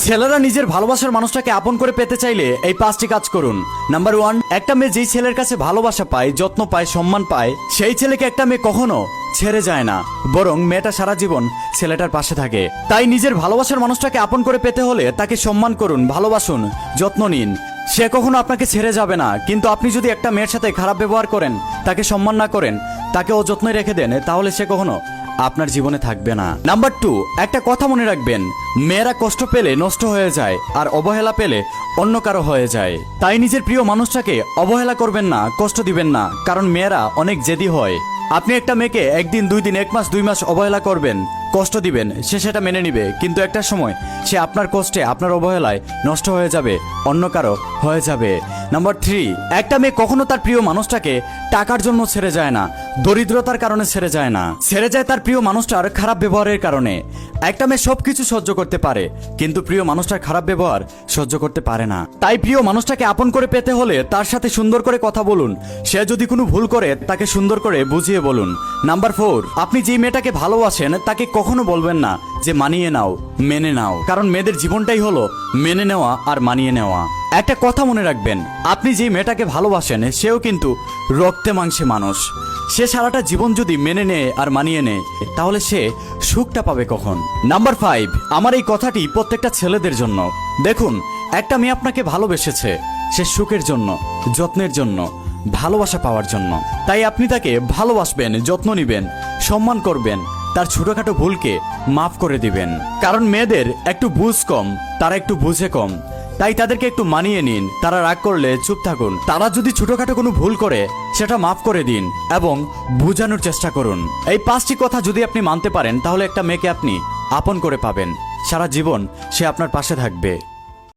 ছেলেরা নিজের ভালোবাসার মানুষটাকে আপন করে পেতে চাইলে এই 5টি কাজ করুন। নাম্বার 1, একটা মেয়ে যেই ছেলের কাছে ভালোবাসা পায়, যত্ন পায়, সম্মান পায়, সেই ছেলেকে একটা মেয়ে কখনো ছেড়ে যায় না, বরং মেয়েটা সারা জীবন ছেলেটার পাশে থাকে। তাই নিজের ভালোবাসার মানুষটাকে আপন করে পেতে হলে তাকে সম্মান করুন, ভালোবাসুন, যত্ন নিন। সে কখনো আপনাকে ছেড়ে যাবে না। কিন্তু আপনি যদি একটা মেয়ের সাথে খারাপ ব্যবহার করেন, তাকে সম্মান না করেন, তাকে অযত্নে রেখে দেন, তাহলে সে কখনো আপনার জীবনে থাকবে না। নাম্বার 2, একটা কথা মনে রাখবেন, মেয়েরা কষ্ট পেলে নষ্ট হয়ে যায়, আর অবহেলা পেলে অন্য কারো হয়ে যায়। তাই নিজের প্রিয় মানুষটাকে অবহেলা করবেন না, কষ্ট দিবেন না, কারণ মেয়েরা অনেক জেদি হয়। আপনি একটা মেয়েকে 1 দিন 2 দিন 1 মাস 2 মাস অবহেলা করবেন, কষ্ট দিবেন, সে সেটা মেনে নিবে, কিন্তু একটা সময় সে আপনার কষ্টে, আপনার অবহেলায় নষ্ট হয়ে যাবে, অন্য কারো হয়ে যাবে। নাম্বার 3, একটা মেয়ে কখনো তার প্রিয় মানুষটাকে টাকার জন্য ছেড়ে যায় না, দরিদ্রতার কারণে ছেড়ে যায় না, ছেড়ে যায় তার প্রিয় মানুষটার খারাপ ব্যবহারের কারণে। একটা মেয়ে সবকিছু সহ্য করতে পারে, কিন্তু প্রিয় মানুষটার খারাপ ব্যবহার সহ্য করতে পারে না। তাই প্রিয় মানুষটাকে আপন করে পেতে হলে তার সাথে সুন্দর করে কথা বলুন। সে যদি কোনো ভুল করে তাকে সুন্দর করে বুঝিয়ে বলুন। নাম্বার 4, আপনি যে মেয়েটাকে ভালোবাসেন তাকে কখনো বলবেন না যে মানিয়ে নাও, মেনে নাও, কারণ মেয়েদের জীবনটাই হলো মেনে নেওয়া আর মানিয়ে নেওয়া। একটা কথা মনে রাখবেন, আপনি যে মেয়েটাকে ভালোবাসেন সেও কিন্তু রক্তে মাংসে মানুষ। সে সারাটা জীবন যদি মেনে নেয় আর মানিয়ে নেয়, তাহলে সে সুখটা পাবে কখন? নাম্বার 5, আমার এই কথাটি প্রত্যেকটা ছেলেদের জন্য। দেখুন, একটা মেয়ে আপনাকে ভালোবেসেছে সে সুখের জন্য, যত্নের জন্য, ভালোবাসা পাওয়ার জন্য। তাই আপনি তাকে ভালোবাসবেন, যত্ন নিবেন, সম্মান করবেন, তার ছোটখাটো ভুলকে মাফ করে দিবেন। কারণ মেয়েদের একটু বুঝ কম, তারা একটু বুঝে কম, তাই তাদেরকে একটু মানিয়ে নিন। তারা রাগ করলে চুপ থাকুন। তারা যদি ছোটখাটো কোনো ভুল করে সেটা মাফ করে দিন এবং বোঝানোর চেষ্টা করুন। এই 5টি কথা যদি আপনি মানতে পারেন, তাহলে একটা মেয়েকে আপনি আপন করে পাবেন। সারা জীবন সে আপনার পাশে থাকবে।